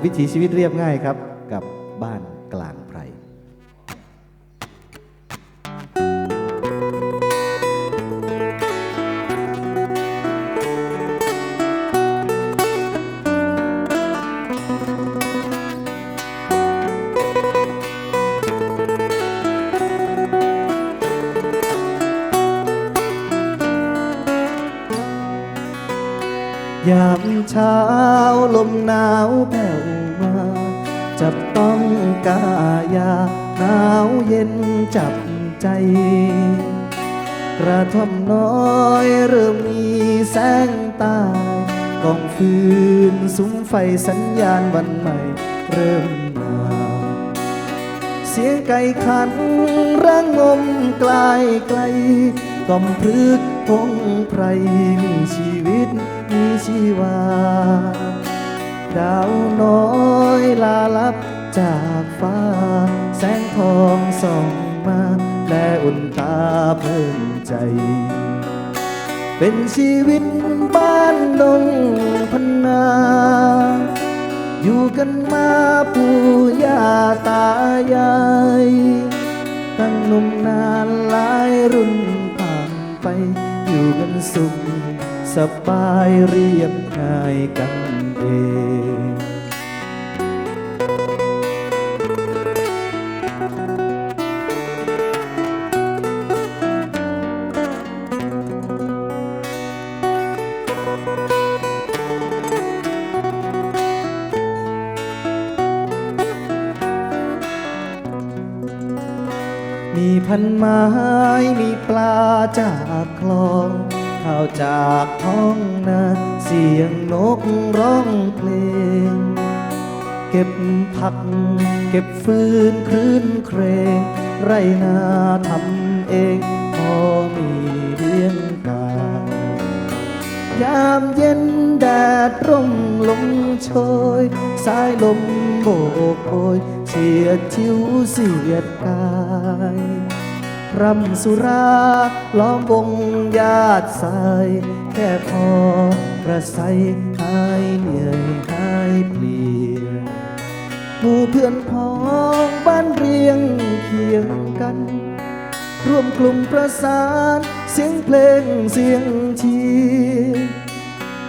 วิถีชีวิตเรียบง่ายครับกับบ้านกลางไพรยามเช้าลมหนาวแผ่วมาจับต้องกายาหนาวเย็นจับใจกระท่อมน้อยเริ่มมีแสงตากองฟืนสุมไฟสัญญาณวันใหม่เริ่มมาเสียงไก่ขันระงมไกลไกลกล่อมพฤกษ์พงไพรมีชีวิตมีชีวาดาวน้อยลาลับจากฟ้าแสงทองส่องมาและอุ่นตาเพิ่มใจเป็นชีวิตบ้านดงพนาอยู่กันมาปู่ย่าตายายตั้งนมนานหลายรุ่นผ่านไปอยู่กันสุขสบายเรียบง่ายกันเองมีพันไม้มีปลาจากคลองข้าวจากท้องนาเสียงนกร้องเพลงเก็บผักเก็บฟืนคลื่นเครงไรนาทำเองพอมีเลี้ยงกายามเย็นแดดร่มลมโชยสายลมโบกโอยเฉียดชิวเสียดกายรำสุราล้อมวงญาติสายแค่พอกระใสหายเหนื่อยหายเพลียหมู่เพื่อนพ้องบ้านเรียงเคียงกันร่วมกลุ่มประสานเสียงเพลงเสียงเชียร์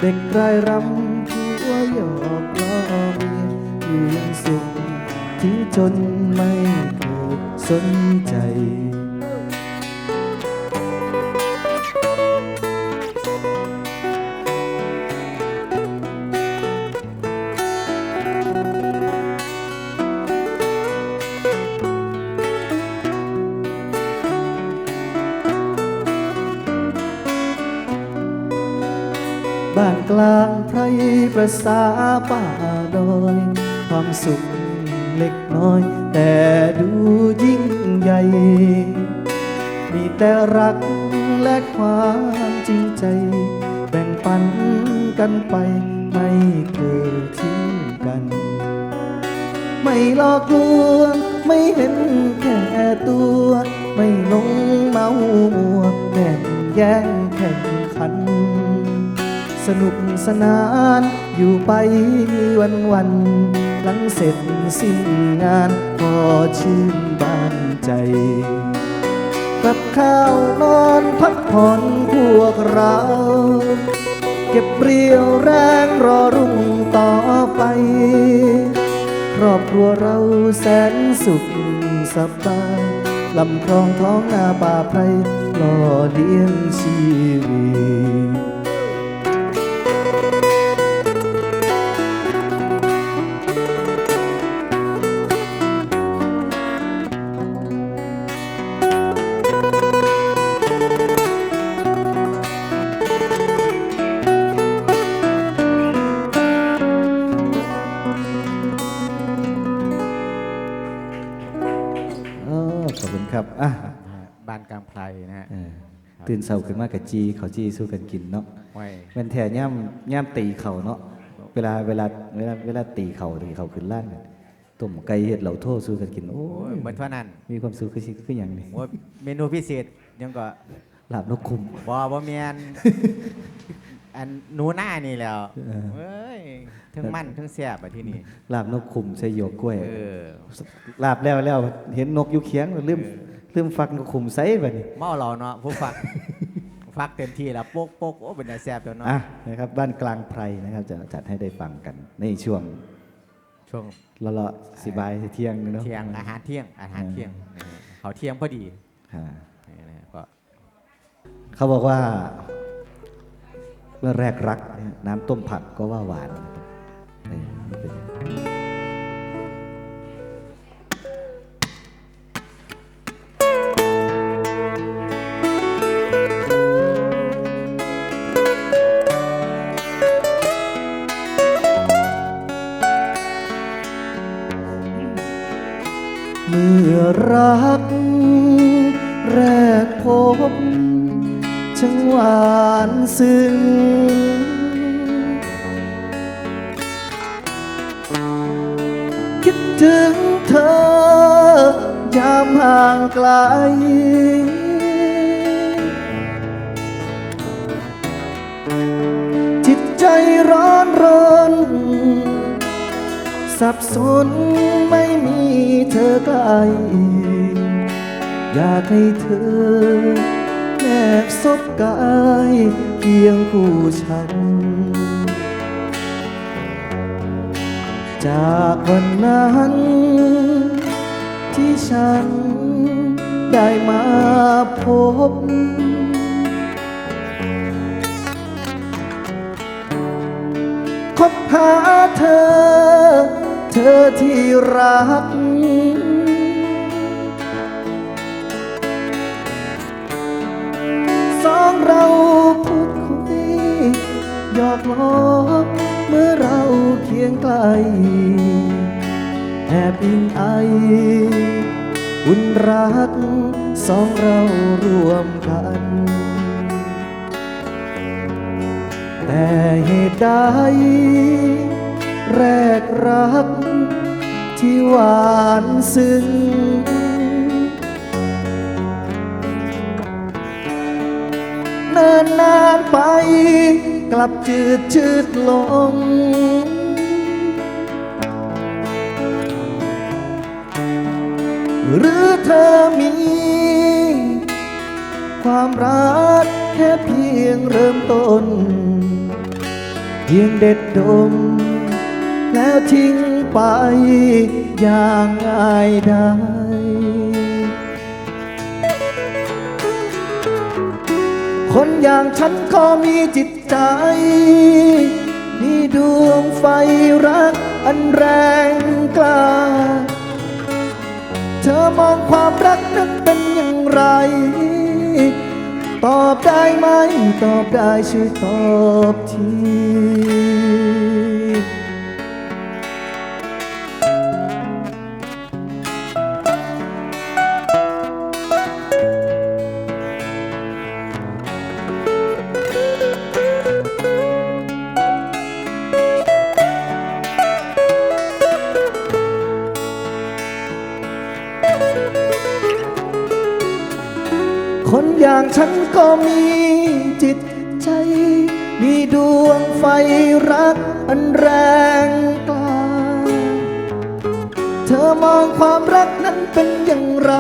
เด็กรายรำผัวหยอกล้อเมียอยู่อยังสุขที่จนไม่เคยสนใจบ้านกลางไพรประสาป่าดอยความสุขเล็กน้อยแต่ดูยิ่งใหญ่มีแต่รักและความจริงใจแบ่งปันกันไปไม่เคยทิ้งกันไม่หลอกลวงไม่เห็นแก่ตัวไม่หลงเมามัวแบ่งแย่งแข่งขันสนุกสนานอยู่ไปมีวันหลังเสร็จสิ้นงานพอชื่นบานใจกับข้าวนอนพักผ่อนพวกเราเก็บเรี่ยวแรงรอรุ่งต่อไปครอบครัวเราแสนสุขสบายลำคลองท้องนาป่าไพรหล่อเลี้ยงชีวิตขอบคุณครับบ้านกลางไพรนะฮะตื่นเช้าขึ้นมากับจีเขาจีสู้กันกินเนาะเป็นแถย่ำตีเข่าเนาะเวลาตีเข่าขึ้นล้านต้มไก่เห็ดเหล่าโทษสู้กันกินโอ้ยเหมือนเท่านั้นมีความสุขคืออย่างนี้เมนูพิเศษยังก็ลาบนกคุมบ่เมียน อันหนูหน้านี่แล้วเอ้ยทั้งมันทั้งแซ่บอะที่นี่ ลาบนกขุมใส่หยวกกล้วย เออ ลาบแล้วเห็นนกอยู่เคียงลืมฟักนกขุมใส่บัดนี้ เมาเราเนาะผู้ฟัก ฟักเต็มที่แล้วโป๊กโอ้เป็นแต่แซ่บแล้วเนาะ อ่ะนะครับบ้านกลางไพรนะครับจะจัดให้ได้ฟังกันในช่วง ช่วง ละสิบายเที่ยงเนาะ เที่ยงอาหารเที่ยงเขาเที่ยงพอดี อ่า นี่นะก็ เขาบอกว่าเมื่อแรกรักเนี่ยน้ำต้มผักก็ว่าหวานนี่เป็นเมื่อรักแรกพบช่างหวานซึ้งคิดถึงเธอยามห่างไกลจิตใจร้อนรนสับสนไม่มีเธอใกล้อยากให้เธอแนบซบกายเคียงคู่ฉันจากวันนั้นที่ฉันได้มาพบคบหาเธอที่รักสองเราพูดคุยหยอกล้อเมื่อเราเคียงไกลแอบอิงไออุ่นรักสองเราร่วมกันแต่เหตุใดแรกรักที่หวานซึ้งเนิ่นนานไปกลับจืดลงหรือเธอมีความรักแค่เพียงเริ่มต้นเพียงเด็ดดมแล้วทิ้งไปอย่างง่ายดายคนอย่างฉันก็มีจิตใจมีดวงไฟรักอันแรงกล้าเธอมองความรักนั้นเป็นอย่างไรตอบได้ไหมตอบได้ช่วยตอบทีคนอย่างฉันก็มีจิตใจมีดวงไฟรักอันแรงกล้าเธอมองความรักนั้นเป็นอย่างไร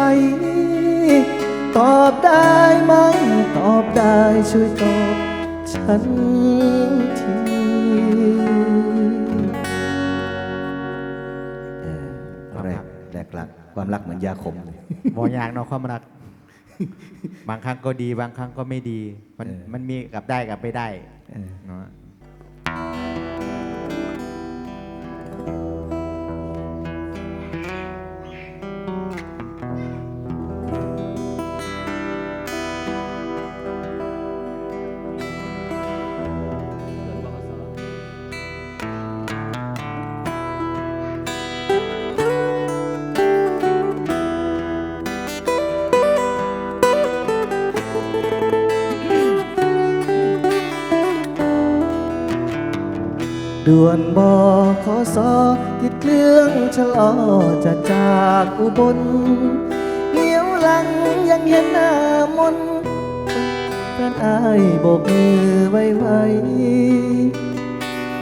ตอบได้ไหมตอบได้ช่วยตอบฉันทีแรกรักความรักเหมือนยาขม บ่อยากเนาะความรัก บางครั้งก็ดีบางครั้งก็ไม่ดี มันมีกับได้กับไม่ได้เนาะ ด่วนบอขอสอติดเครื่องชะลอจะจากอุบลเลี้ยวหลังยังเห็นหน้ามนแฟน อายโบกมือไว้ไว้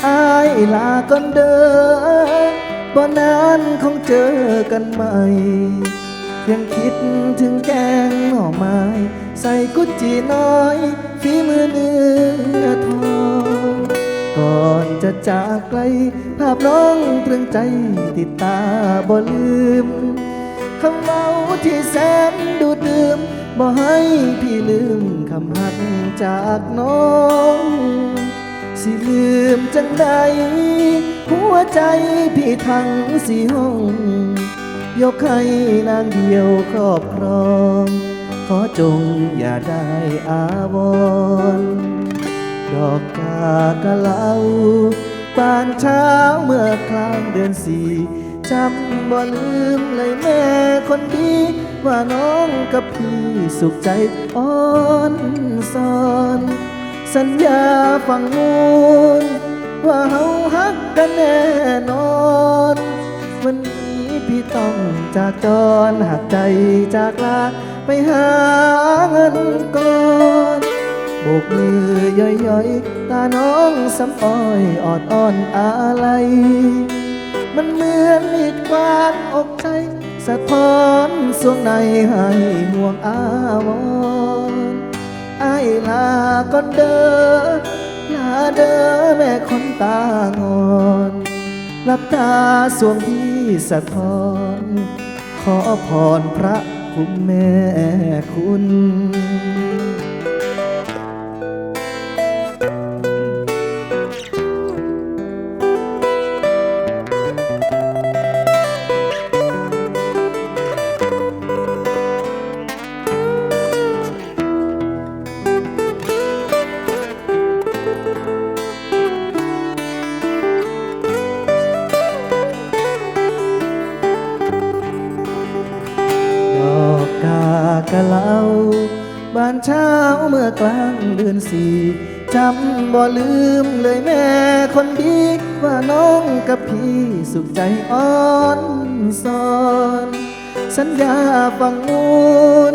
อายลาก่อนเด้อบ่นานคงเจอกันใหม่ ยังคิดถึงแกงหน่อไม้ ใส่กุจจีน้อยฝีมือเนื้อทองก่อนจะจากไกล ภาพน้องตรึงใจติดตาบ่ลืมคำเมาที่แสนดูดดื่มบ่ให้พี่ลืมคำหักจากน้องสิลืมจังใดหัวใจพี่ทั้งสี่ห้อง ยกให้นางเดียวครอบครอง ขอจงอย่าได้อาวรณ์ดอกกากะเหลาปานเช้าเมื่อกลางเดือนสี่จำบ่ลืมเลยแม่คนดี ว่าน้องกับพี่สุขใจอ่อนสอน สัญญาฝังมูลว่าเฮาฮักกันแน่นอนวันนี้พี่ต้องจากจรหักใจจากลาไปหาเงินก่อนโบกมือย่อยๆตาน้องสำอ้อยออดอ่อนอะไรมันเหมือนมีดกวาดอกใจสะท้อนสวงในให้ห่วงอาวรอายลาก่อนเด้อลาเด้อแม่คนตางอนหลับตาสวงพี่สะท้อนขอพรพระคุณแม่คุณ ดอกกากะเหลาบานเช้าเมื่อกลางเดือนสี่จำบ่ลืมเลยแม่คนดี ว่าน้องกับพี่สุขใจอ่อนสอน สัญญาฝังมูล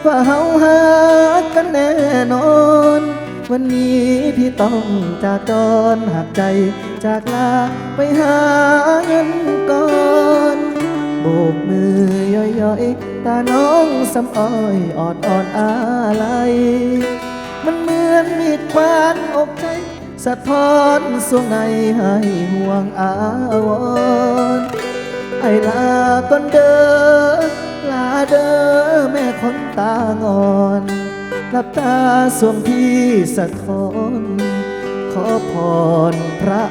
ว่าเฮาฮักกันแน่นอน วันนี้พี่ต้องจากจรหักใจจากลาไปหาเงินก่อนโบกมือย่อยๆตาน้องสำอ้อยออดอ่อนอะไรมันเหมือนมีดควานอกใจสะท้อนสวงในให้ห่วงอาวรณ์ไอ้ลาก่อนเด้อลาเด้อแม่คนตางอนหลับตาสวงพี่สะท้อนขอพรพระ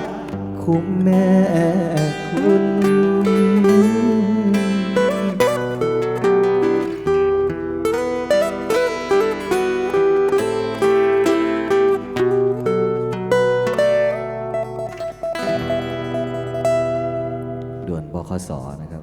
คุ้มแม่คุณ ด่วนบขสนะครับ